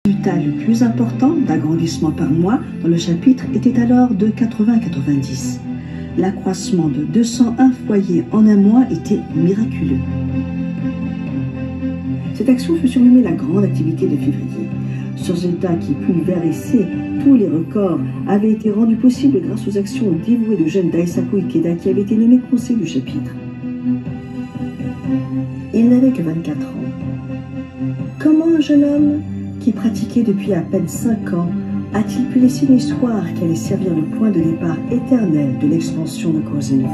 Le résultat le plus important d'agrandissement par mois dans le chapitre était alors de 80 à 90. L'accroissement de 201 foyers en un mois était miraculeux. Cette action fut surnommée la grande activité de février. Ce résultat qui pulvérisait tous les records avait été rendu possible grâce aux actions dévouées de jeunes Daisaku Ikeda qui avait été nommé conseiller du chapitre. Il n'avait que 24 ans. Comment un jeune homme qui pratiquait depuis à peine 5 ans a-t-il pu laisser une histoire qui allait servir le point de départ éternel de l'expansion de Kozen-fu?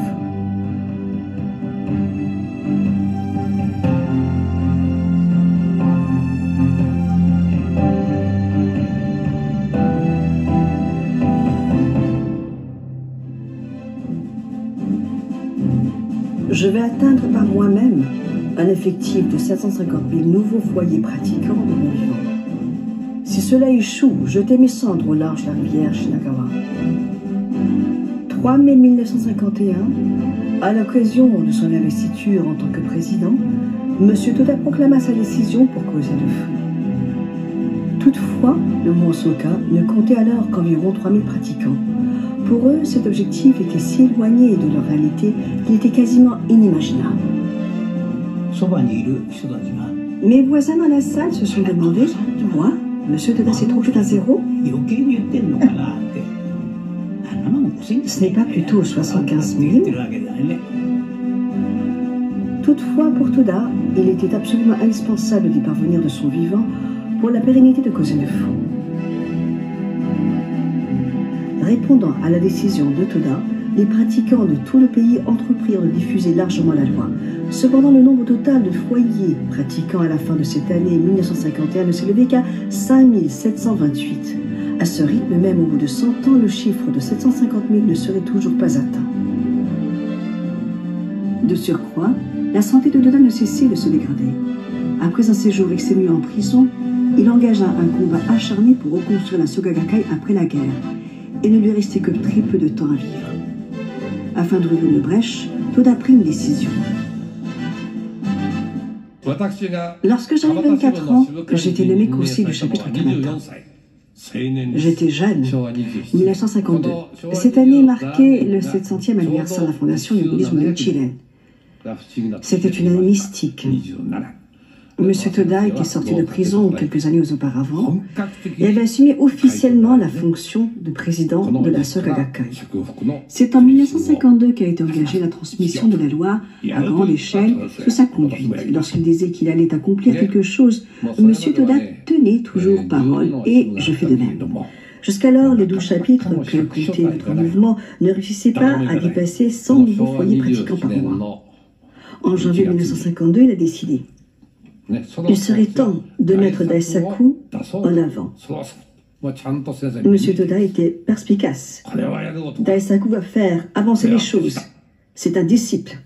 Je vais atteindre par moi-même un effectif de 750 000 nouveaux foyers pratiquants de mon vivant. Si cela échoue, jeter mes cendres au large de la rivière Shinagawa. 3 mai 1951, à l'occasion de son investiture en tant que président, M. Toda proclama sa décision pour causer de feu. Toutefois, le mont Soka ne comptait alors qu'environ 3000 pratiquants. Pour eux, cet objectif était si éloigné de leur réalité qu'il était quasiment inimaginable. Mes voisins dans la salle se sont demandé, moi, Monsieur Toda s'est trompé d'un zéro? Ce n'est pas plutôt 75 000? Toutefois, pour Toda, il était absolument indispensable d'y parvenir de son vivant pour la pérennité de Kozen-fu. Répondant à la décision de Toda, les pratiquants de tout le pays entreprirent de diffuser largement la loi. Cependant, le nombre total de foyers pratiquants à la fin de cette année 1951 ne s'élevait qu'à 5728. À ce rythme, même au bout de 100 ans, le chiffre de 750 000 ne serait toujours pas atteint. De surcroît, la santé de Toda ne cessait de se dégrader. Après un séjour exténuant en prison, il engagea un combat acharné pour reconstruire la Soka Gakkai après la guerre. Il ne lui restait que très peu de temps à vivre. Afin de rouvrir une brèche, Toda prit une décision. Lorsque j'avais 24 ans, j'étais nommé conseiller du chapitre Kamata. J'étais jeune, 1952. Cette année marquait le 700e anniversaire de la fondation du bouddhisme de Nichiren. C'était une année mystique. Monsieur Toda était sorti de prison quelques années auparavant et avait assumé officiellement la fonction de président de la Soka Gakkai. C'est en 1952 qu'a été engagée la transmission de la loi à grande échelle sous sa conduite. Lorsqu'il disait qu'il allait accomplir quelque chose, Monsieur Toda tenait toujours parole et je fais de même. Jusqu'alors, les 12 chapitres que comptait notre mouvement ne réussissaient pas à dépasser 100 nouveaux foyers pratiquants par mois. En janvier 1952, il a décidé. Il serait temps de mettre Daisaku en avant. Monsieur Toda était perspicace. Daisaku va faire avancer les choses. C'est un disciple.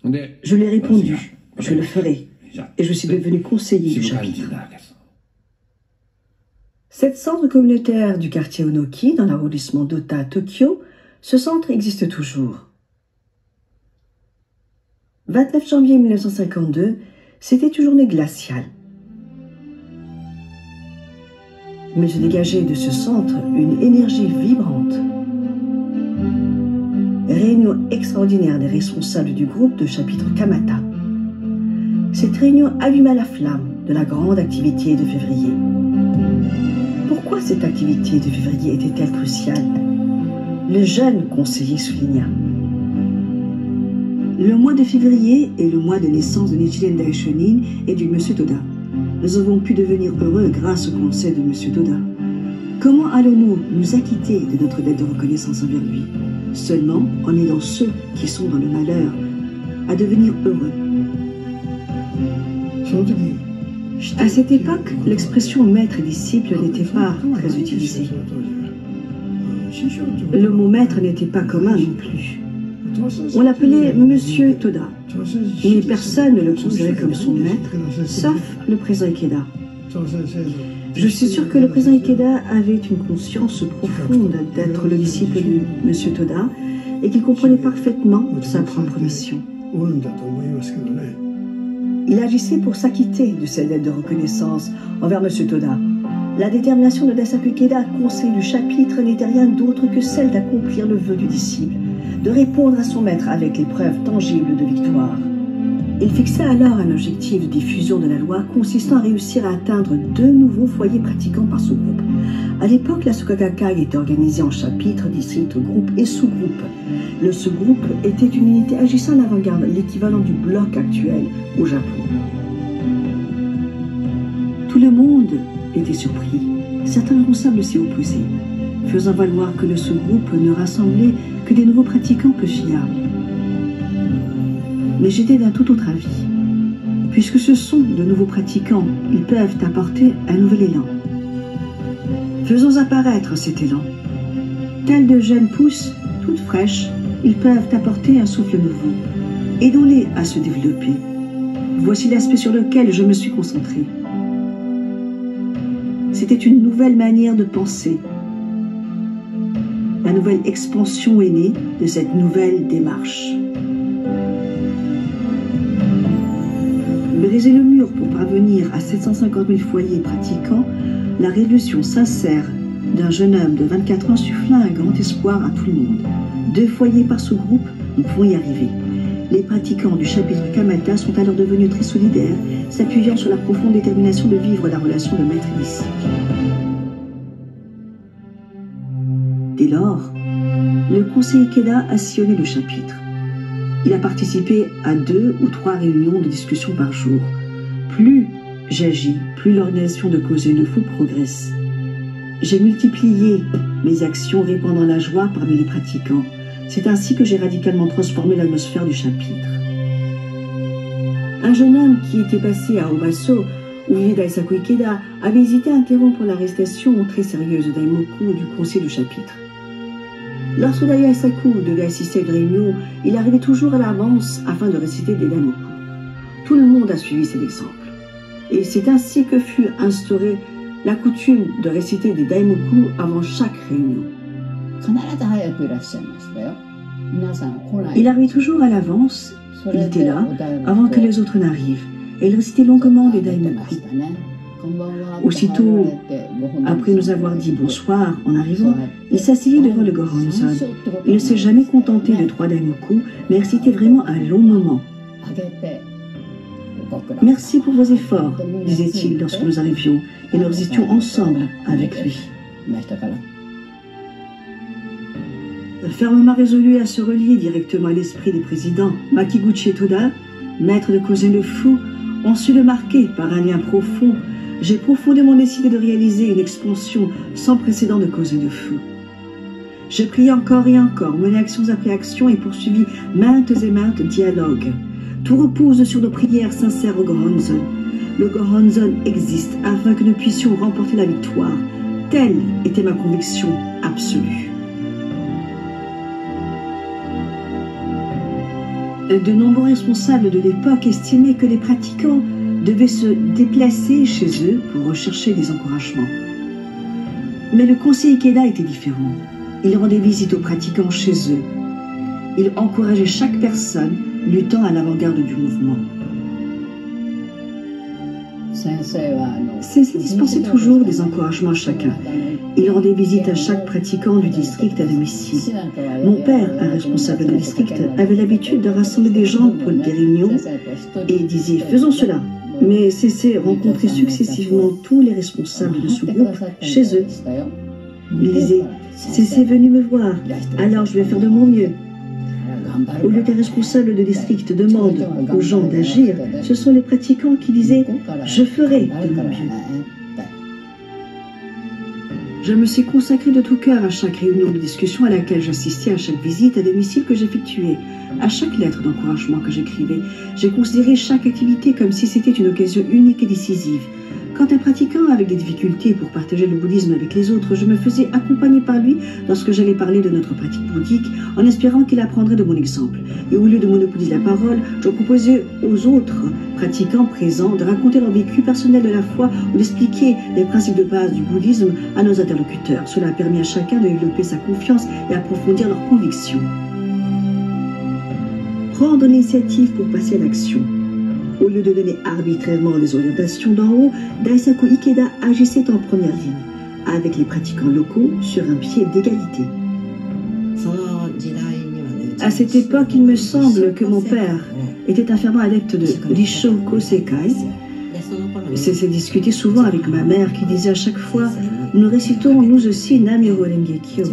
Je lui ai répondu, je le ferai. Et je suis devenu conseiller du chapitre. Cette centre communautaire du quartier Onoki, dans l'arrondissement d'Ota à Tokyo, ce centre existe toujours. 29 janvier 1952, c'était une journée glaciale. Mais se dégageait de ce centre une énergie vibrante. Réunion extraordinaire des responsables du groupe de chapitre Kamata. Cette réunion alluma la flamme de la grande activité de février. Pourquoi cette activité de février était-elle cruciale? Le jeune conseiller souligna. Le mois de février est le mois de naissance de Nichiren Daishonin et du Monsieur Toda. Nous avons pu devenir heureux grâce au conseil de Monsieur Toda. Comment allons-nous nous acquitter de notre dette de reconnaissance envers lui? Seulement en aidant ceux qui sont dans le malheur à devenir heureux. À cette époque, l'expression maître et disciple n'était pas très utilisée. Le mot maître n'était pas commun non plus. On l'appelait Monsieur Toda, mais personne ne le considérait comme son maître, sauf le président Ikeda. Je suis sûr que le président Ikeda avait une conscience profonde d'être le disciple de Monsieur Toda et qu'il comprenait parfaitement sa propre mission. Il agissait pour s'acquitter de cette dette de reconnaissance envers M. Toda. La détermination de Daisaku Ikeda, conseiller du chapitre, n'était rien d'autre que celle d'accomplir le vœu du disciple, de répondre à son maître avec les preuves tangibles de victoire. Il fixa alors un objectif de diffusion de la loi consistant à réussir à atteindre 2 nouveaux foyers pratiquants par sous-groupe. À l'époque, la Sukagakai était organisée en chapitres, districts, groupes et sous-groupes. Le sous-groupe était une unité agissant en avant-garde, l'équivalent du bloc actuel au Japon. Tout le monde était surpris. Certains responsables s'y opposaient, faisant valoir que le sous-groupe ne rassemblait que des nouveaux pratiquants peu fiables. Mais j'étais d'un tout autre avis. Puisque ce sont de nouveaux pratiquants, ils peuvent apporter un nouvel élan. Faisons apparaître cet élan. Tels de jeunes pousses, toutes fraîches, ils peuvent apporter un souffle nouveau. Aidons-les à se développer. Voici l'aspect sur lequel je me suis concentré. C'était une nouvelle manière de penser. La nouvelle expansion est née de cette nouvelle démarche. Briser le mur pour parvenir à 750 000 foyers pratiquants, la révolution sincère d'un jeune homme de 24 ans souffla un grand espoir à tout le monde. 2 foyers par sous-groupe, nous pouvons y arriver. Les pratiquants du chapitre Kamata sont alors devenus très solidaires, s'appuyant sur la profonde détermination de vivre la relation de maître et disciple. Dès lors, le conseiller Ikeda a sillonné le chapitre. Il a participé à 2 ou 3 réunions de discussion par jour. Plus j'agis, plus l'organisation de Kozen-no-Fu progresse. J'ai multiplié mes actions répandant la joie parmi les pratiquants. C'est ainsi que j'ai radicalement transformé l'atmosphère du chapitre. Un jeune homme qui était passé à Obaso, où vivait Daisaku Ikeda, avait hésité à interrompre l'arrestation très sérieuse de Daimoku du conseil du chapitre. Lorsque Daisaku devait assister à une réunion, il arrivait toujours à l'avance afin de réciter des Daimoku. Tout le monde a suivi cet exemple. Et c'est ainsi que fut instaurée la coutume de réciter des Daimoku avant chaque réunion. Il arrivait toujours à l'avance, il était là, avant que les autres n'arrivent, et il récitait longuement des Daimoku. Aussitôt, après nous avoir dit bonsoir en arrivant, il s'asseyait devant le Goronzon. Il ne s'est jamais contenté de 3 Daimoku, mais récitait vraiment un long moment. Merci pour vos efforts, disait-il lorsque nous arrivions, et nous récitions ensemble avec lui. Fermement résolu à se relier directement à l'esprit des présidents, Makiguchi et Toda, maître de Kozen-no-Fu, ont su le marquer par un lien profond. J'ai profondément décidé de réaliser une expansion sans précédent de Kozen-no-Fu. J'ai prié encore et encore, mené actions après actions et poursuivi maintes et maintes dialogues. Tout repose sur nos prières sincères au Goronzon. Le Goronzon existe afin que nous puissions remporter la victoire. Telle était ma conviction absolue. De nombreux responsables de l'époque estimaient que les pratiquants devaient se déplacer chez eux pour rechercher des encouragements. Mais le conseiller Ikeda était différent. Il rendait visite aux pratiquants chez eux. Il encourageait chaque personne luttant à l'avant-garde du mouvement. Sensei dispensait toujours des encouragements à chacun. Il rendait visite à chaque pratiquant du district à domicile. Mon père, un responsable de district, avait l'habitude de rassembler des gens pour des réunions et disait « faisons cela ». Mais Sensei rencontrait successivement tous les responsables de ce groupe chez eux. Il disait « Sensei est venu me voir, alors je vais faire de mon mieux ». Au lieu que les responsables de district demandent aux gens d'agir, ce sont les pratiquants qui disaient « je ferai de mon mieux ». Je me suis consacré de tout cœur à chaque réunion de discussion à laquelle j'assistais, à chaque visite à domicile que j'effectuais, à chaque lettre d'encouragement que j'écrivais. J'ai considéré chaque activité comme si c'était une occasion unique et décisive. Quand un pratiquant avait des difficultés pour partager le bouddhisme avec les autres, je me faisais accompagner par lui lorsque j'allais parler de notre pratique bouddhique, en espérant qu'il apprendrait de mon exemple. Et au lieu de monopoliser la parole, je proposais aux autres pratiquants présents de raconter leur vécu personnel de la foi ou d'expliquer les principes de base du bouddhisme à nos interlocuteurs. Cela a permis à chacun de développer sa confiance et approfondir leurs convictions. Prendre l'initiative pour passer à l'action. Au lieu de donner arbitrairement des orientations d'en haut, Daisaku Ikeda agissait en première ligne, avec les pratiquants locaux sur un pied d'égalité. À cette époque, il me semble que mon père était un fervent adepte de Rissho Kosekai. C'est discuté souvent avec ma mère qui disait à chaque fois « Nous récitons nous aussi Namyoho Renge-kyo ».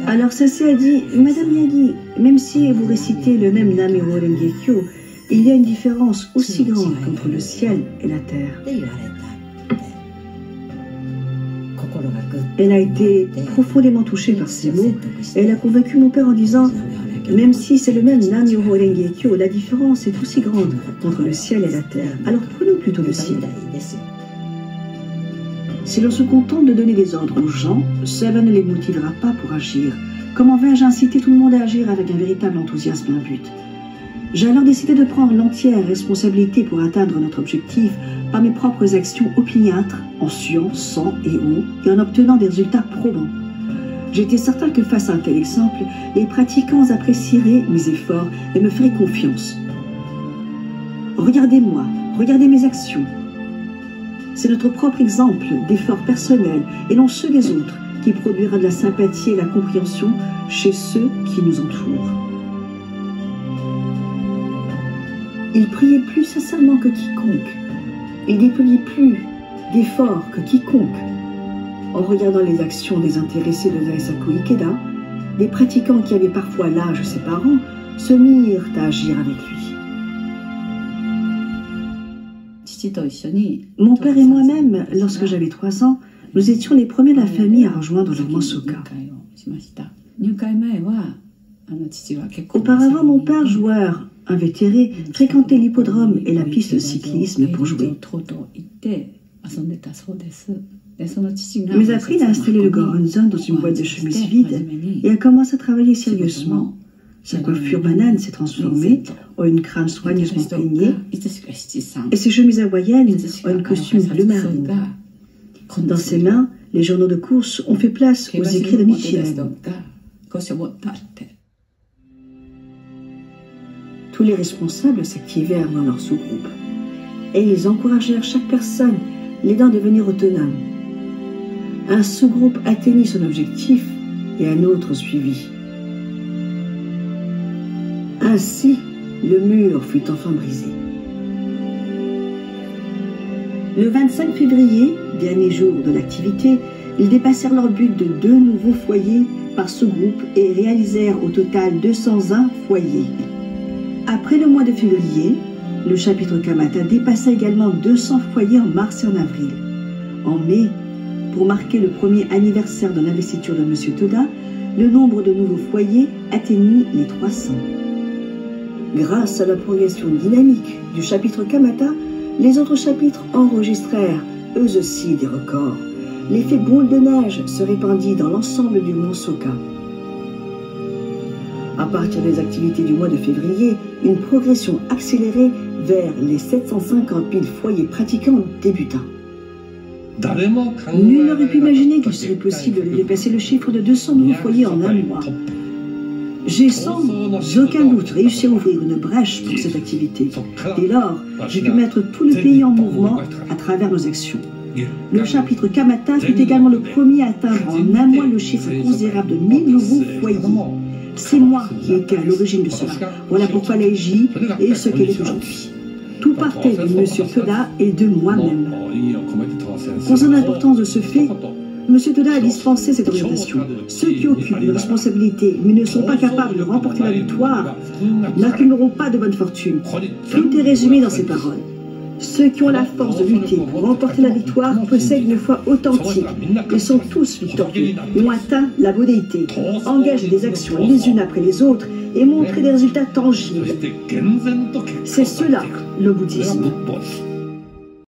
Alors Sasé a dit « Madame Miyagi, même si vous récitez le même Namyoho Renge-kyo, il y a une différence aussi grande qu'entre le ciel et la terre. » Elle a été profondément touchée par ces mots et elle a convaincu mon père en disant « Même si c'est le même Namyoho Renge-kyo, la différence est aussi grande entre le ciel et la terre. Alors prenons plutôt le ciel. » Si l'on se contente de donner des ordres aux gens, cela ne les motivera pas pour agir. Comment vais-je inciter tout le monde à agir avec un véritable enthousiasme et un but? J'ai alors décidé de prendre l'entière responsabilité pour atteindre notre objectif par mes propres actions opiniâtres, en suant sang et eau, et en obtenant des résultats probants. J'étais certain que face à un tel exemple, les pratiquants apprécieraient mes efforts et me feraient confiance. Regardez-moi, regardez mes actions. C'est notre propre exemple d'effort personnel et non ceux des autres qui produira de la sympathie et la compréhension chez ceux qui nous entourent. Il priait plus sincèrement que quiconque. Il déployait plus d'efforts que quiconque. En regardant les actions désintéressées de Daisaku Ikeda, les pratiquants qui avaient parfois l'âge de ses parents se mirent à agir avec lui. Mon père et moi-même, lorsque j'avais 3 ans, nous étions les premiers de la famille à rejoindre le Mansoka. Auparavant, mon père, joueur invétéré, fréquentait l'hippodrome et la piste de cyclisme pour jouer. Mais après, il a installé le Goronzon dans une boîte de chemise vide et a commencé à travailler sérieusement. Sa coiffure banane s'est transformée en une crâne soigneusement peignée et ses chemises hawaïennes en un costume bleu marine. Dans ses mains, les journaux de course ont fait place aux écrits de Nichiren. Tous les responsables s'activèrent dans leur sous-groupe et ils encouragèrent chaque personne, l'aidant à devenir autonome. Un sous-groupe atteignit son objectif et un autre suivit. Ainsi, le mur fut enfin brisé. Le 25 février, dernier jour de l'activité, ils dépassèrent leur but de 2 nouveaux foyers par sous-groupe et réalisèrent au total 201 foyers. Après le mois de février, le chapitre Kamata dépassa également 200 foyers en mars et en avril. En mai, pour marquer le premier anniversaire de l'investiture de M. Toda, le nombre de nouveaux foyers atteignit les 300. Grâce à la progression dynamique du chapitre Kamata, les autres chapitres enregistrèrent eux aussi des records. L'effet boule de neige se répandit dans l'ensemble du Mansoka. À partir des activités du mois de février, une progression accélérée vers les 750 000 foyers pratiquants débuta. Nul n'aurait pu imaginer qu'il serait possible de dépasser le chiffre de 200 nouveaux foyers en un mois. J'ai sans aucun doute réussi à ouvrir une brèche pour cette activité. Dès lors, j'ai pu mettre tout le pays en mouvement à travers nos actions. Le chapitre Kamata fut également le premier à atteindre en un mois le chiffre considérable de 1000 nouveaux foyers. C'est moi qui étais à l'origine de cela. Voilà pourquoi l'AJ est ce qu'elle est aujourd'hui. Tout partait de M. Toda et de moi-même. Concernant l'importance de ce fait, M. Toda a dispensé cette orientation. Ceux qui occupent une responsabilité mais ne sont pas capables de remporter la victoire n'accumuleront pas de bonne fortune. Tout est résumé dans ces paroles. Ceux qui ont la force de lutter pour remporter la victoire possèdent une foi authentique et sont tous victorieux, ont atteint la modalité, engagent des actions les unes après les autres et montrent des résultats tangibles. C'est cela le bouddhisme.